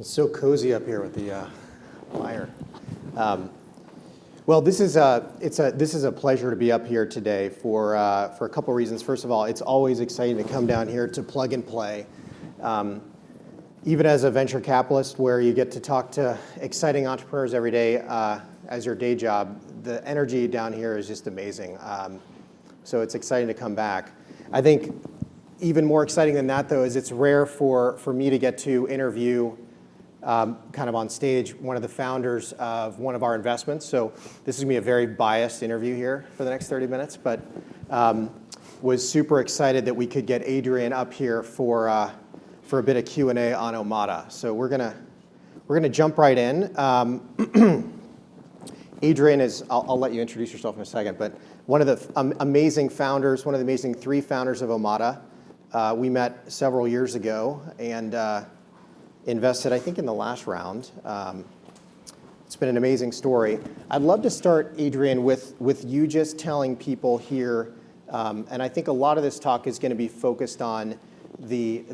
It's so cozy up here with the fire. Well, this is a pleasure to be up here today for a couple reasons. First of all, it's always exciting to come down here to plug and play. Even as a venture capitalist, where you get to talk to exciting entrepreneurs every day as your day job, the energy down here is just amazing. So it's exciting to come back. I think even more exciting than that, though, is it's rare for me to get to interview kind of on stage one of the founders of one of our investments. So this is going to be a very biased interview here for the next 30 minutes, but was super excited that we could get Adrian up here for a bit of Q&A on Omada. So we're gonna jump right in. Adrian is, I'll let you introduce yourself in a second, but one of the amazing founders, one of the amazing three founders of Omada. We met several years ago and invested, I think, in the last round. It's been an amazing story. I'd love to start, Adrian, with you just telling people here, and I think a lot of this talk is going to be focused on the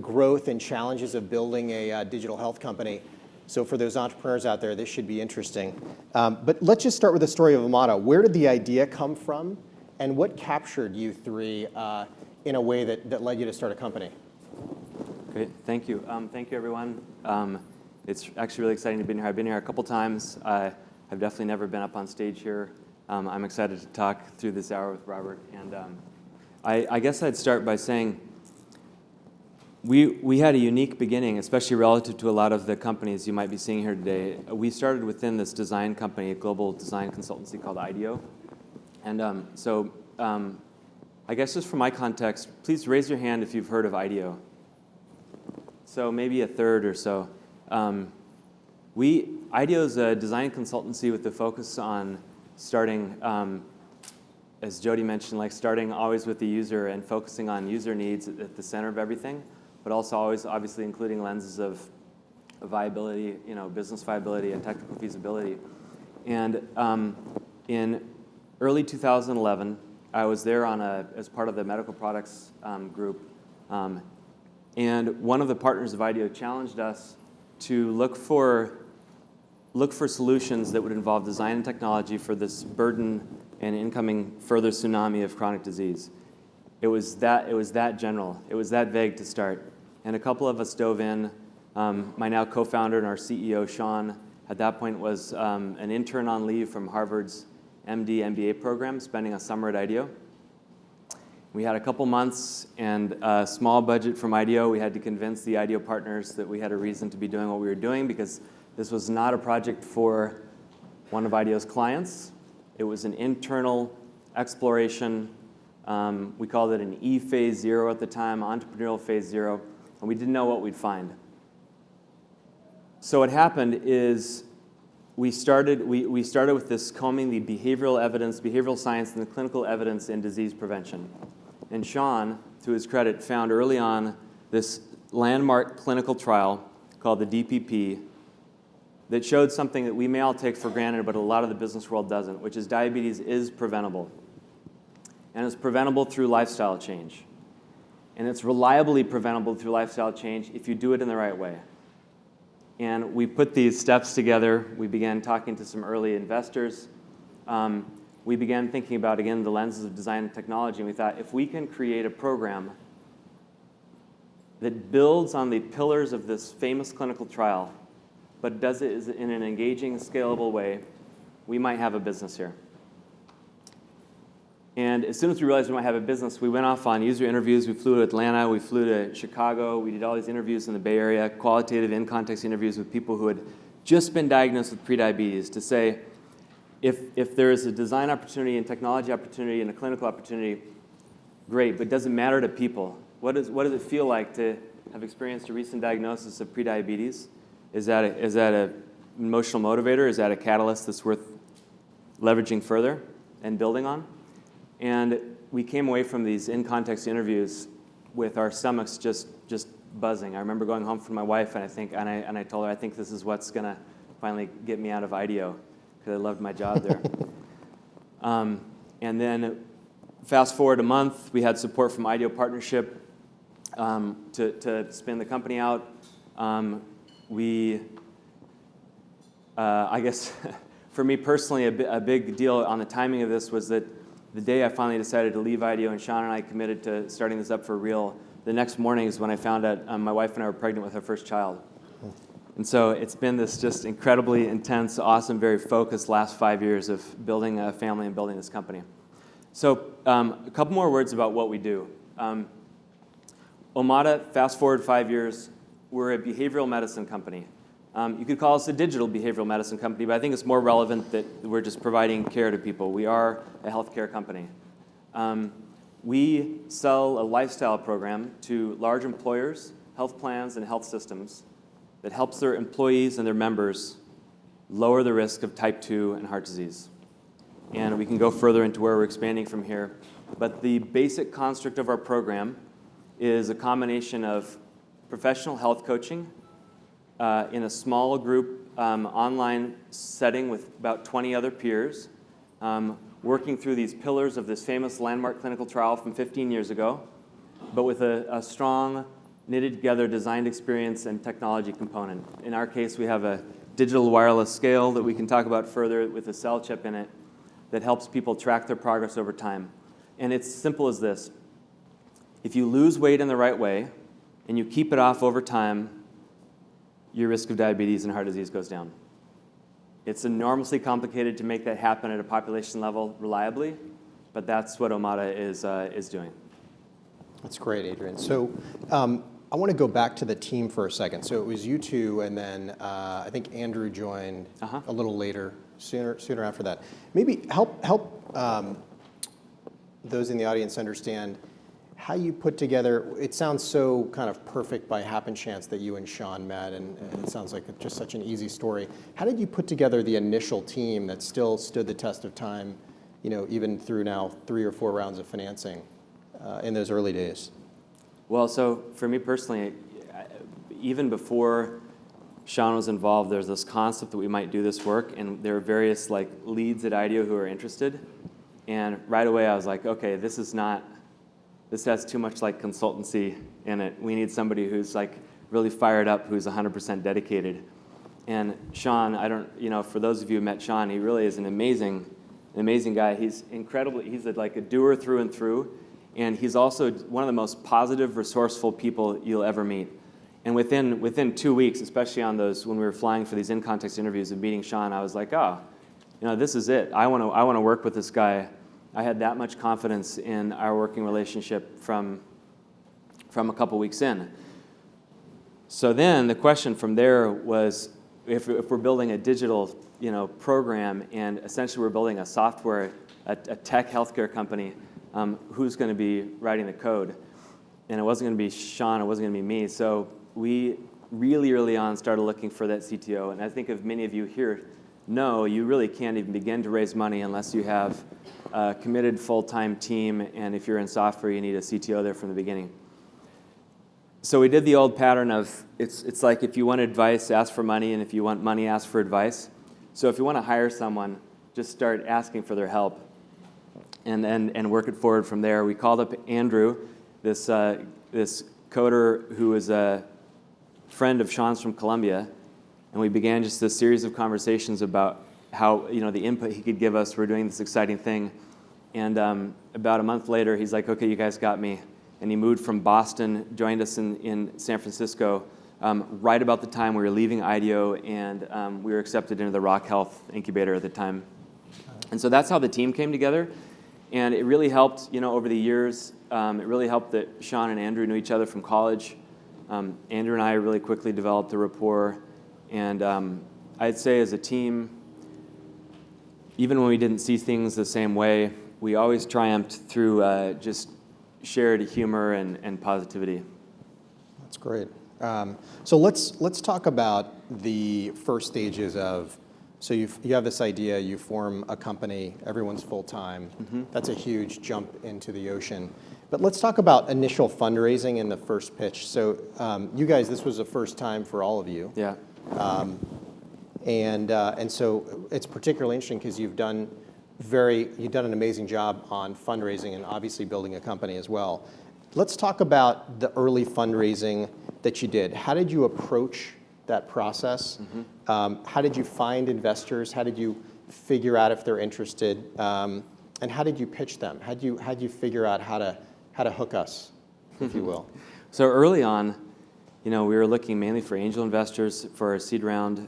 growth and challenges of building a digital health company. So for those entrepreneurs out there, this should be interesting. But let's just start with the story of Omada. Where did the idea come from, and what captured you three in a way that led you to start a company? Great, thank you. Thank you, everyone. It's actually really exciting to be here. I've been here a couple times. I've definitely never been up on stage here. I'm excited to talk through this hour with Robert. And I guess I'd start by saying we had a unique beginning, especially relative to a lot of the companies you might be seeing here today. We started within this design company, a global design consultancy called IDEO. And I guess just for my context, please raise your hand if you've heard of IDEO. So maybe a third or so. IDEO is a design consultancy with the focus on starting, as Jody mentioned, like starting always with the user and focusing on user needs at the center of everything, but also always obviously including lenses of viability, business viability and technical feasibility. And in early 2011, I was there as part of the medical products group. And one of the partners of IDEO challenged us to look for solutions that would involve design and technology for this burden and incoming further tsunami of chronic disease. It was that general. It was that vague to start. And a couple of us dove in. My now co-founder and our CEO, Sean, at that point was an intern on leave from Harvard's MD MBA program, spending a summer at IDEO. We had a couple months and a small budget from IDEO. We had to convince the IDEO partners that we had a reason to be doing what we were doing because this was not a project for one of IDEO's clients. It was an internal exploration. We called it an phase 0 at the time, entrepreneurial phase 0, and we didn't know what we'd find. So what happened is we started with this combing the behavioral science, and the clinical evidence in disease prevention. And Sean, to his credit, found early on this landmark clinical trial called the DPP that showed something that we may all take for granted, but a lot of the business world doesn't, which is diabetes is preventable. And it's preventable through lifestyle change. And it's reliably preventable through lifestyle change if you do it in the right way. And we put these steps together. We began talking to some early investors. We began thinking about, again, the lenses of design and technology, and we thought, if we can create a program that builds on the pillars of this famous clinical trial, but does it in an engaging, scalable way, we might have a business here. And as soon as we realized we might have a business, we went off on user interviews. We flew to Atlanta, we flew to Chicago, we did all these interviews in the Bay Area, qualitative in-context interviews with people who had just been diagnosed with prediabetes to say, if there is a design opportunity and technology opportunity and a clinical opportunity, great, but does it matter to people? What does it feel like to have experienced a recent diagnosis of prediabetes? Is that an emotional motivator? Is that a catalyst that's worth leveraging further and building on? And we came away from these in-context interviews with our stomachs just buzzing. I remember going home from my wife, and I told her, I think this is what's going to finally get me out of IDEO, because I loved my job there. And then fast forward a month, we had support from IDEO Partnership to spin the company out. we, I guess, for me personally, a big deal on the timing of this was that the day I finally decided to leave IDEO and Sean and I committed to starting this up for real, the next morning is when I found out my wife and I were pregnant with our first child. And so it's been this just incredibly intense, awesome, very focused last 5 years of building a family and building this company. So a couple more words about what we do. Omada, fast forward 5 years, we're a behavioral medicine company. You could call us a digital behavioral medicine company, but I think it's more relevant that we're just providing care to people. We are a healthcare company. We sell a lifestyle program to large employers, health plans, and health systems that helps their employees and their members lower the risk of type 2 and heart disease. And we can go further into where we're expanding from here. But the basic construct of our program is a combination of professional health coaching in a small group online setting with about 20 other peers, working through these pillars of this famous landmark clinical trial from 15 years ago, but with a strong, knitted together designed experience and technology component. In our case, we have a digital wireless scale that we can talk about further with a cell chip in it that helps people track their progress over time. And it's simple as this. If you lose weight in the right way and you keep it off over time, your risk of diabetes and heart disease goes down. It's enormously complicated to make that happen at a population level reliably, but that's what Omada is doing. That's great, Adrian. So I want to go back to the team for a second. So it was you two, and then I think Andrew joined a little later, sooner after that. Maybe help those in the audience understand how you put together. It sounds so kind of perfect by happen chance that you and Sean met, and it sounds like just such an easy story. How did you put together the initial team that still stood the test of time, even through now 3 or 4 rounds of financing in those early days? Well, so for me personally, even before Sean was involved, there's this concept that we might do this work, and there are various leads at IDEO who are interested. And right away I was like, okay, this has too much consultancy in it. We need somebody who's really fired up, who's 100% dedicated. And Sean, for those of you who met Sean, he really is an amazing guy. He's incredible. He's a doer through and through. And he's also one of the most positive, resourceful people you'll ever meet. And within 2 weeks, especially on those, when we were flying for these in-context interviews and meeting Sean, I was like, oh, this is it. I want to work with this guy. I had that much confidence in our working relationship from a couple weeks in. So then the question from there was, if we're building a digital program, and essentially we're building a software, a tech healthcare company, who's going to be writing the code? And it wasn't going to be Sean, it wasn't going to be me. So we really early on started looking for that CTO. And I think if many of you here know, you really can't even begin to raise money unless you have a committed full-time team. And if you're in software, you need a CTO there from the beginning. So we did the old pattern of, it's like if you want advice, ask for money. And if you want money, ask for advice. So if you want to hire someone, just start asking for their help and work it forward from there. We called up Andrew, this coder who is a friend of Sean's from Columbia, and we began just a series of conversations about how the input he could give us. We're doing this exciting thing, and about a month later, he's like, "Okay, you guys got me," and he moved from Boston, joined us in San Francisco, right about the time we were leaving IDEO, and we were accepted into the Rock Health incubator at the time, and so that's how the team came together. And it really helped, over the years. It really helped that Sean and Andrew knew each other from college. Andrew and I really quickly developed a rapport. And I'd say as a team, even when we didn't see things the same way, we always triumphed through just shared humor and positivity. That's great. So let's talk about the first stages of. So you have this idea, you form a company, everyone's full-time. Mm-hmm. That's a huge jump into the ocean. But let's talk about initial fundraising in the first pitch. So you guys, this was the first time for all of you. Yeah. And so it's particularly interesting because you've done an amazing job on fundraising and obviously building a company as well. Let's talk about the early fundraising that you did. How did you approach that process. How did you find investors? How did you figure out if they're interested? And how did you pitch them? How did you figure out how to hook us, if you will? So early on, we were looking mainly for angel investors for our seed round.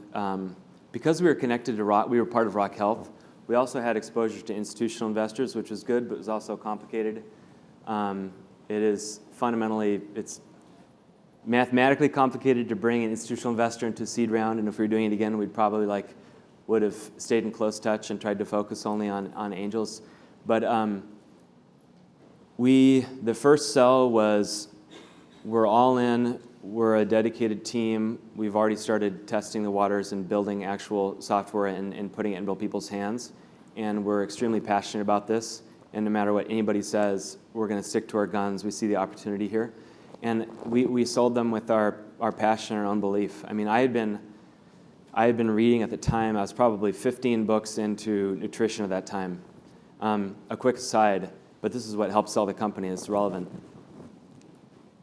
Because we were connected to we were part of Rock Health. We also had exposure to institutional investors, which was good, but it was also complicated. It is fundamentally, it's mathematically complicated to bring an institutional investor into a seed round, and if we were doing it again, we'd probably would have stayed in close touch and tried to focus only on angels. But the first sell was, we're all in, we're a dedicated team, we've already started testing the waters and building actual software and putting it in people's hands, and we're extremely passionate about this, and no matter what anybody says, we're going to stick to our guns. We see the opportunity here. And we sold them with our passion and our own belief. I mean, I had been reading at the time, I was probably 15 books into nutrition at that time. A quick aside, but this is what helped sell the company, it's relevant.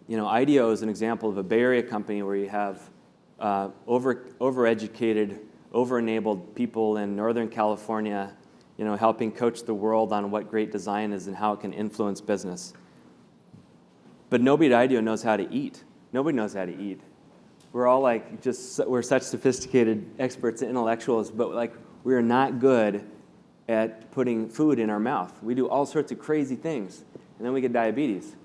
IDEO is an example of a Bay Area company where you have overeducated, over-enabled people in Northern California, helping coach the world on what great design is and how it can influence business. But nobody at IDEO knows how to eat. Nobody knows how to eat. We're all we're such sophisticated experts and intellectuals, but we're not good at putting food in our mouth. We do all sorts of crazy things, and then we get diabetes.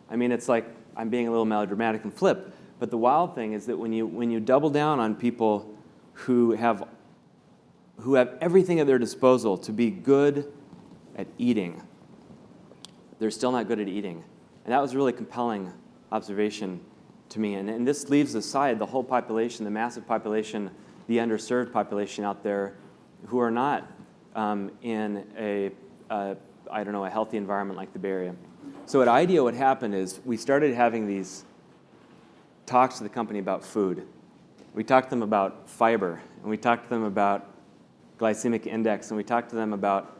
I mean, it's like, I'm being a little melodramatic and flip, but the wild thing is that when you double down on people who have everything at their disposal to be good at eating, they're still not good at eating. And that was a really compelling observation to me. And this leaves aside the whole population, the massive population, the underserved population out there who are not in a healthy environment like the Bay Area. So at IDEO, what happened is we started having these talks to the company about food. We talked to them about fiber, and we talked to them about glycemic index, and we talked to them about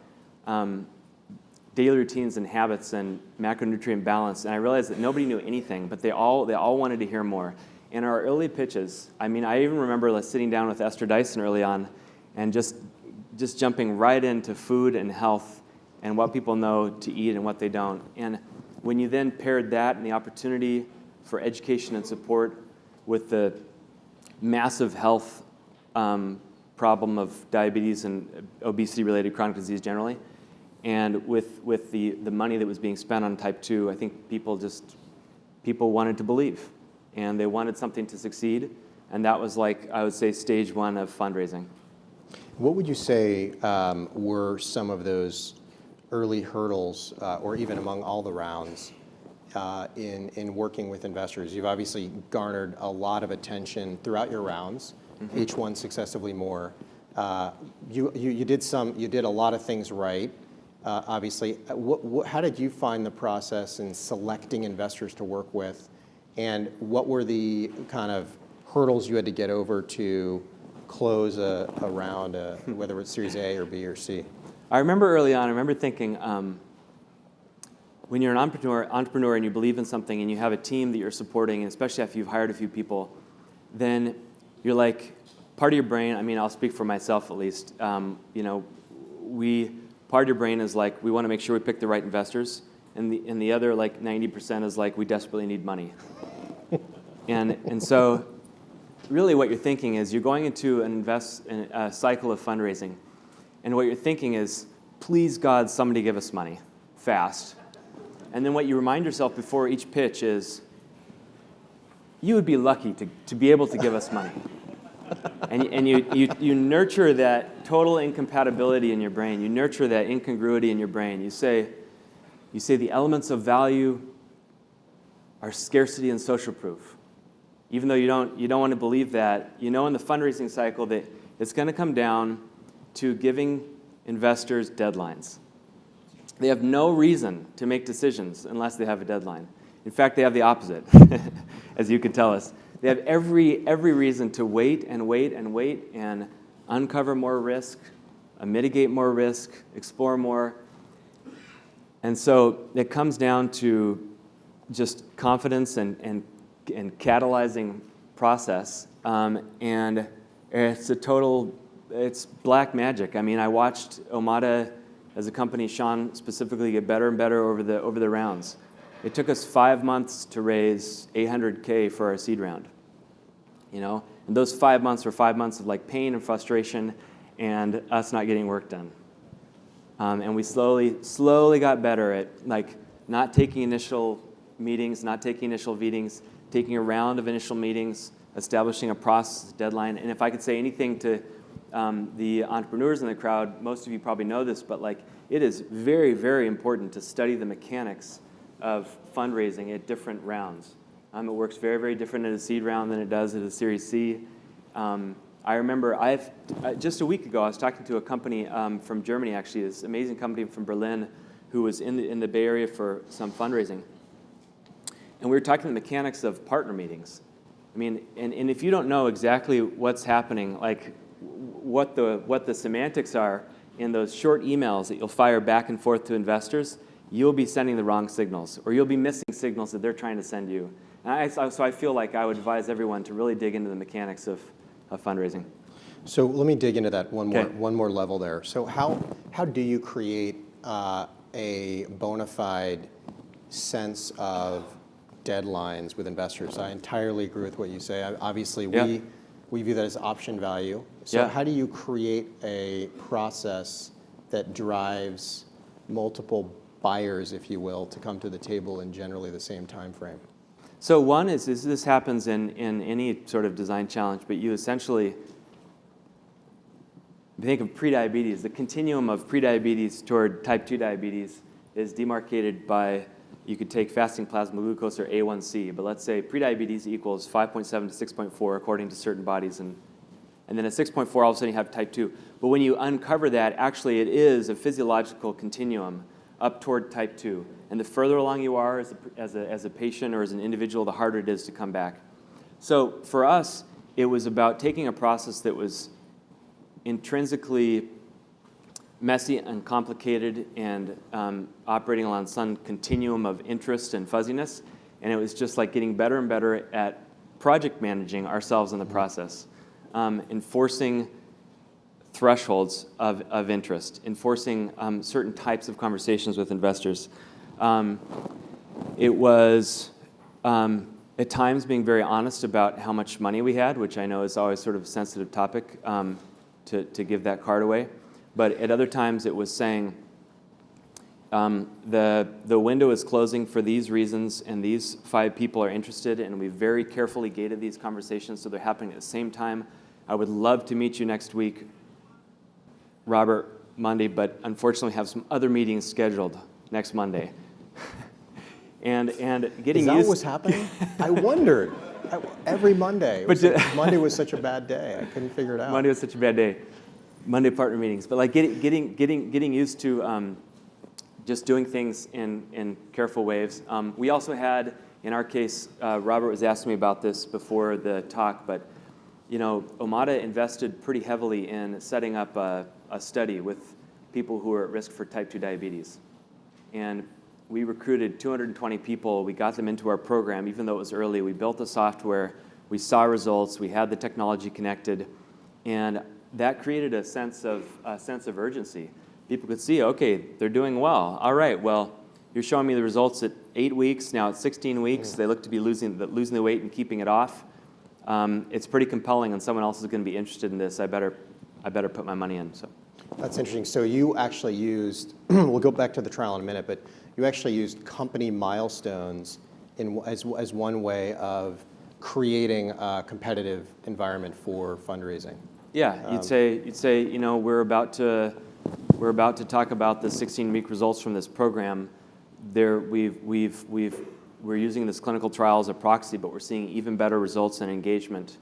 daily routines and habits and macronutrient balance. And I realized that nobody knew anything, but they all wanted to hear more. In our early pitches, I even remember sitting down with Esther Dyson early on and just jumping right into food and health and what people know to eat and what they don't. And when you then paired that and the opportunity for education and support with the massive health problem of diabetes and obesity-related chronic disease generally, and with the money that was being spent on type 2, I think people wanted to believe, and they wanted something to succeed, and that was I would say, stage one of fundraising. What would you say were some of those early hurdles, or even among all the rounds, in working with investors? You've obviously garnered a lot of attention throughout your rounds, each one successively more. You did a lot of things right, obviously. How did you find the process in selecting investors to work with, and what were the kind of hurdles you had to get over to close a round, whether it's Series A or B or C? I remember early on, thinking, when you're an entrepreneur and you believe in something and you have a team that you're supporting, and especially after you've hired a few people, then you're part of your brain, I'll speak for myself at least, part of your brain is we want to make sure we pick the right investors, and the other 90% is we desperately need money. and so really what you're thinking is you're going into a cycle of fundraising, and what you're thinking is, please God, somebody give us money, fast. And then what you remind yourself before each pitch is, you would be lucky to be able to give us money. And you nurture that total incompatibility in your brain. You nurture that incongruity in your brain. You say the elements of value are scarcity and social proof. Even though you don't want to believe that, in the fundraising cycle that it's going to come down to giving investors deadlines. They have no reason to make decisions unless they have a deadline. In fact, they have the opposite, as you could tell us. They have every reason to wait and wait and wait and uncover more risk, mitigate more risk, explore more. And so it comes down to just confidence and catalyzing process, and it's black magic. I mean, I watched Omada as a company, Sean specifically, get better and better over the rounds. It took us 5 months to raise $800K for our seed round. And those 5 months were 5 months of like pain and frustration, and us not getting work done. And we slowly got better at like not taking initial meetings, not taking initial meetings, taking a round of initial meetings, establishing a process, deadline. And if I could say anything to the entrepreneurs in the crowd, most of you probably know this, but like it is very, very important to study the mechanics of fundraising at different rounds. It works very, very different at a seed round than it does at a Series C. I remember just a week ago, I was talking to a company from Germany, actually, this amazing company from Berlin, who was in the Bay Area for some fundraising. And we were talking the mechanics of partner meetings. I mean, and if you don't know exactly what's happening, like what the semantics are in those short emails that you'll fire back and forth to investors, you'll be sending the wrong signals, or you'll be missing signals that they're trying to send you. And so I feel like I would advise everyone to really dig into the mechanics of fundraising. So let me dig into that one more level there. So how do you create a bona fide sense of deadlines with investors? I entirely agree with what you say. Obviously, we view that as option value. So how do you create a process that drives multiple buyers, if you will, to come to the table in generally the same time frame? So one is this happens in any sort of design challenge, but you essentially think of prediabetes. The continuum of prediabetes toward type 2 diabetes is demarcated by, you could take fasting plasma glucose or A1C, but let's say prediabetes equals 5.7 to 6.4 according to certain bodies, and then at 6.4 all of a sudden you have type 2. But when you uncover that, actually it is a physiological continuum up toward type 2. And the further along you are as a patient or as an individual, the harder it is to come back. So for us, it was about taking a process that was intrinsically messy and complicated and operating along some continuum of interest and fuzziness. And it was just like getting better and better at project managing ourselves in the process, enforcing thresholds of interest, enforcing certain types of conversations with investors. It was at times being very honest about how much money we had, which I know is always sort of a sensitive topic to give that card away. But at other times it was saying the window is closing for these reasons and these 5 people are interested, and we very carefully gated these conversations so they're happening at the same time. I would love to meet you next week, Robert, Monday, but unfortunately have some other meetings scheduled next Monday. and getting Is that used what was happening? I wondered. Every Monday. Monday was such a bad day. I couldn't figure it out. Monday was such a bad day. Monday partner meetings, but like getting used to just doing things in careful waves. We also had, in our case, Robert was asking me about this before the talk, but Omada invested pretty heavily in setting up a study with people who are at risk for type 2 diabetes. And we recruited 220 people. We got them into our program, even though it was early. We built the software. We saw results. We had the technology connected. And that created a sense of urgency. People could see, okay, they're doing well. All right, well, you're showing me the results at 8 weeks. Now at 16 weeks, they look to be losing the weight and keeping it off. It's pretty compelling, and someone else is going to be interested in this. I better put my money in. So that's interesting. So you actually used, we'll go back to the trial in a minute, but you actually used company milestones as one way of creating a competitive environment for fundraising. Yeah, you'd say, we're about to talk about the 16-week results from this program. We're using this clinical trial as a proxy, but we're seeing even better results and engagement.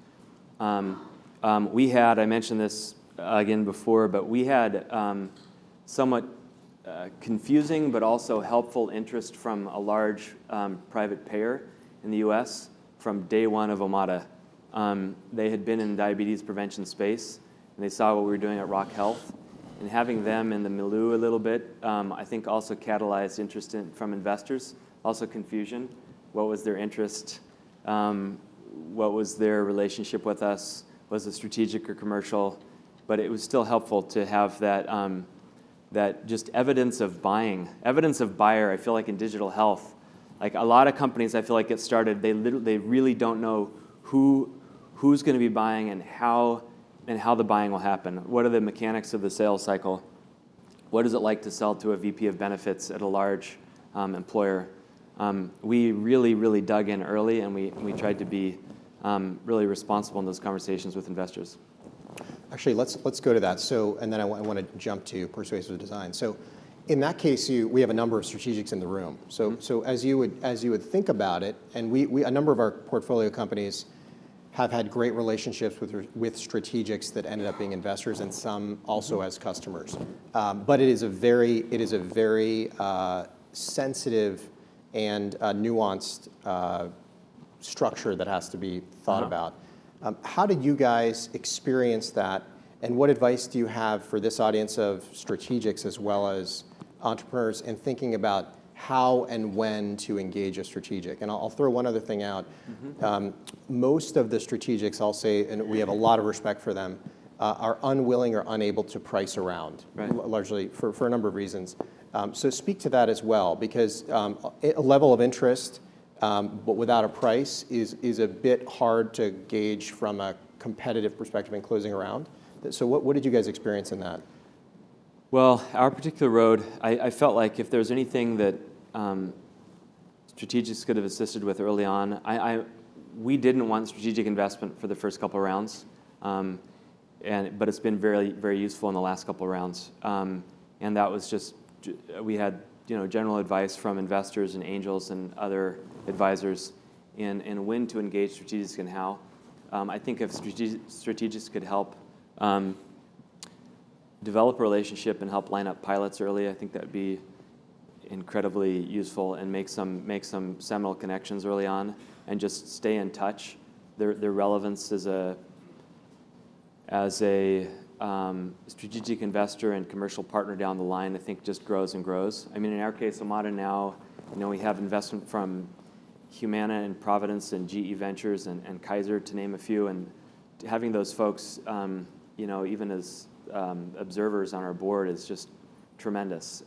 I mentioned this again before, but we had somewhat confusing but also helpful interest from a large private payer in the U.S. from day one of Omada. They had been in the diabetes prevention space, and they saw what we were doing at Rock Health. And having them in the milieu a little bit, I think also catalyzed interest from investors, also confusion. What was their interest? what was their relationship with us, was it strategic or commercial, but it was still helpful to have that, that just evidence of buying, evidence of buyer. I feel like in digital health, like a lot of companies I feel like get started, they really don't know who's going to be buying and how the buying will happen. What are the mechanics of the sales cycle? What is it like to sell to a VP of benefits at a large employer? We really dug in early, and we tried to be really responsible in those conversations with investors. Actually, let's go to that. So, and then I want to jump to persuasive design. So, in that case, we have a number of strategics in the room. So, so as you would think about it, and we a number of our portfolio companies have had great relationships with strategics that ended up being investors, and some also as customers. But it is a very sensitive and nuanced structure that has to be thought about. How did you guys experience that, and what advice do you have for this audience of strategics as well as entrepreneurs in thinking about how and when to engage a strategic? And I'll throw one other thing out. Most of the strategics, I'll say, and we have a lot of respect for them, are unwilling or unable to price around, largely for a number of reasons. So speak to that as well, because a level of interest, but without a price is a bit hard to gauge from a competitive perspective in closing around. So what did you guys experience in that? Well, our particular road, I felt like if there was anything that strategics could have assisted with early on, we didn't want strategic investment for the first couple of rounds, but it's been very useful in the last couple of rounds. And that was just, we had general advice from investors and angels and other advisors in when to engage strategics and how. I think if strategics could help develop a relationship and help line up pilots early, I think that would be incredibly useful, and make some seminal connections early on, and just stay in touch. Their relevance as a strategic investor and commercial partner down the line, I think, just grows and grows. I mean, in our case, Omada now, we have investment from Humana and Providence and GE Ventures and Kaiser, to name a few, and having those folks, even as observers on our board is just tremendous.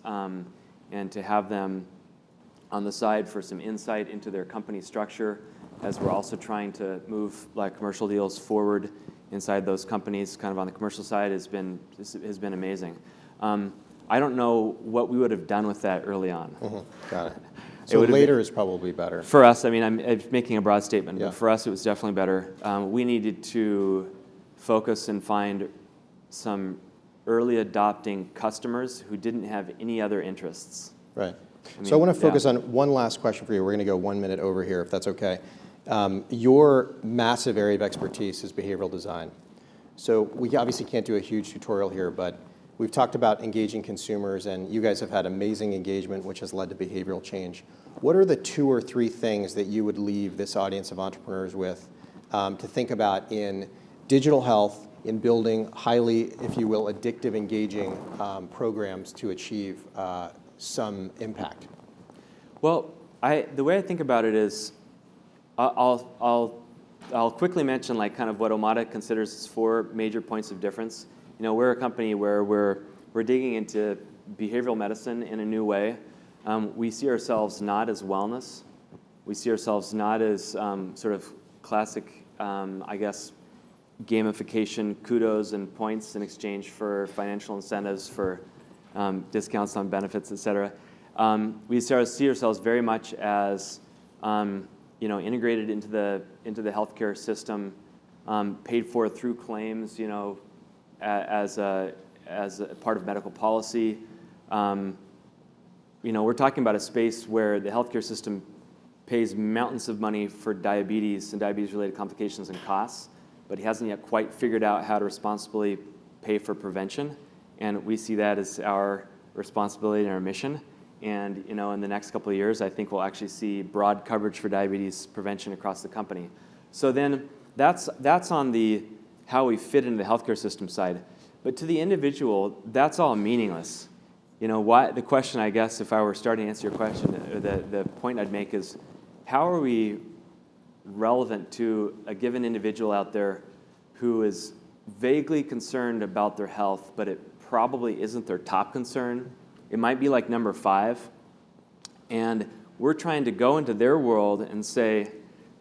And to have them on the side for some insight into their company structure, as we're also trying to move like commercial deals forward inside those companies, kind of on the commercial side, has been amazing. I don't know what we would have done with that early on. Got it. So later is probably better. For us, I mean, I'm making a broad statement, Yeah. but for us it was definitely better. We needed to focus and find some early adopting customers who didn't have any other interests. Right. So I want to focus on one last question for you. We're going to go 1 minute over here, if that's okay. Your massive area of expertise is behavioral design. So we obviously can't do a huge tutorial here, but we've talked about engaging consumers, and you guys have had amazing engagement, which has led to behavioral change. What are the 2 or 3 things that you would leave this audience of entrepreneurs with to think about in digital health, in building highly, if you will, addictive, engaging programs to achieve some impact? Well, the way I think about it is, I'll quickly mention like kind of what Omada considers its 4 major points of difference. We're a company where we're digging into behavioral medicine in a new way. We see ourselves not as wellness. We see ourselves not as sort of classic, I guess, gamification, kudos and points in exchange for financial incentives, for discounts on benefits, et cetera. We see ourselves very much as integrated into the healthcare system, paid for through claims, as a part of medical policy. We're talking about a space where the healthcare system pays mountains of money for diabetes and diabetes-related complications and costs, but he hasn't yet quite figured out how to responsibly pay for prevention. And we see that as our responsibility and our mission. And in the next couple of years, I think we'll actually see broad coverage for diabetes prevention across the company. So then that's on the how we fit into the healthcare system side. But to the individual, that's all meaningless. The question, I guess, if I were starting to answer your question, the point I'd make is, how are we relevant to a given individual out there who is vaguely concerned about their health, but it probably isn't their top concern. It might be like number 5. And we're trying to go into their world and say,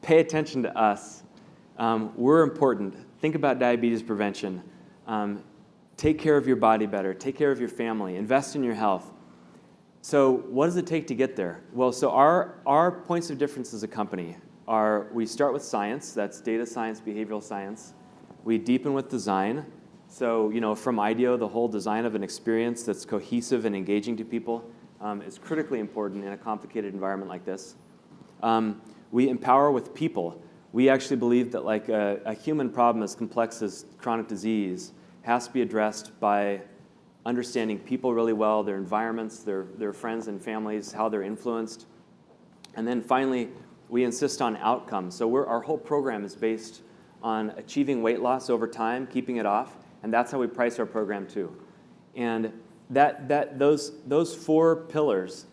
pay attention to us. We're important. Think about diabetes prevention. Take care of your body better. Take care of your family. Invest in your health. So what does it take to get there? Well, so our points of difference as a company are we start with science. That's data science, behavioral science. We deepen with design. So, from IDEO, the whole design of an experience that's cohesive and engaging to people is critically important in a complicated environment like this. We empower with people. We actually believe that like a human problem as complex as chronic disease has to be addressed by understanding people really well, their environments, their friends and families, how they're influenced. And then finally, we insist on outcomes. So our whole program is based on achieving weight loss over time, keeping it off, and that's how we price our program too. And those 4 pillars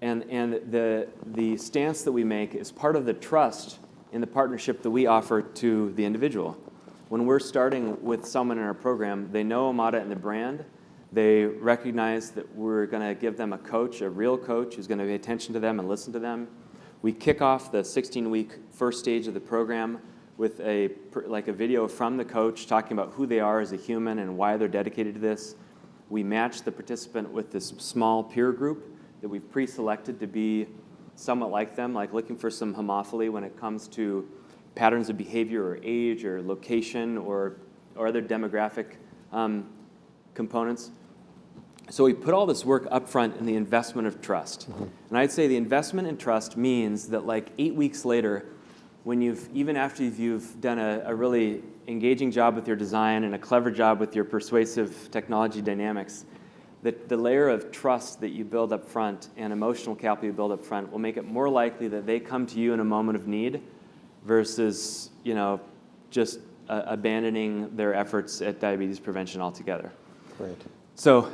and the stance that we make is part of the trust in the partnership that we offer to the individual. When we're starting with someone in our program, they know Omada and the brand. They recognize that we're going to give them a coach, a real coach, who's going to pay attention to them and listen to them. We kick off the 16-week first stage of the program with a video from the coach talking about who they are as a human and why they're dedicated to this. We match the participant with this small peer group that we've pre-selected to be somewhat like them, like looking for some homophily when it comes to patterns of behavior or age or location or other demographic components. So we put all this work up front in the investment of trust. Mm-hmm. And I'd say the investment in trust means that like 8 weeks later, even after you've done a really engaging job with your design and a clever job with your persuasive technology dynamics, that the layer of trust that you build up front and emotional capital you build up front will make it more likely that they come to you in a moment of need versus just abandoning their efforts at diabetes prevention altogether. Great. So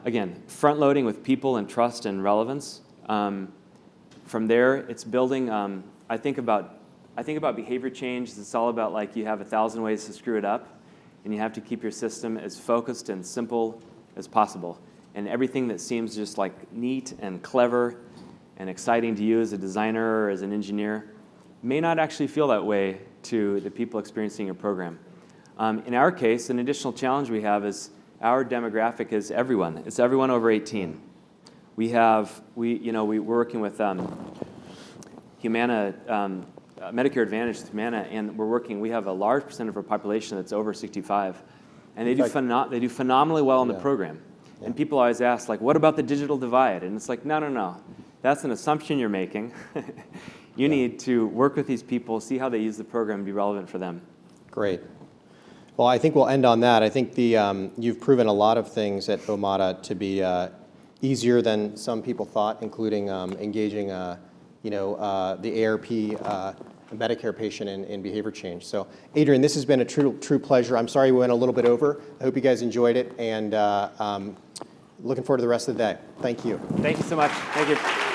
again, front loading with people and trust and relevance. From there, it's building. I think about behavior change. It's all about like you have 1,000 ways to screw it up, and you have to keep your system as focused and simple as possible. And everything that seems just like neat and clever and exciting to you as a designer or as an engineer may not actually feel that way to the people experiencing your program. In our case, an additional challenge we have is our demographic is everyone. It's everyone over 18. We're working with Humana, Medicare Advantage with Humana, and we have a large percent of our population that's over 65. And they do phenomenally well in the program. Yeah. And people always ask, like, what about the digital divide? And it's like, no. That's an assumption you're making. You need to work with these people, see how they use the program, and be relevant for them. Great. Well, I think we'll end on that. I think you've proven a lot of things at Omada to be easier than some people thought, including engaging the ARP Medicare patient in behavior change. So, Adrian, this has been a true pleasure. I'm sorry we went a little bit over. I hope you guys enjoyed it, and looking forward to the rest of the day. Thank you. Thank you so much. Thank you.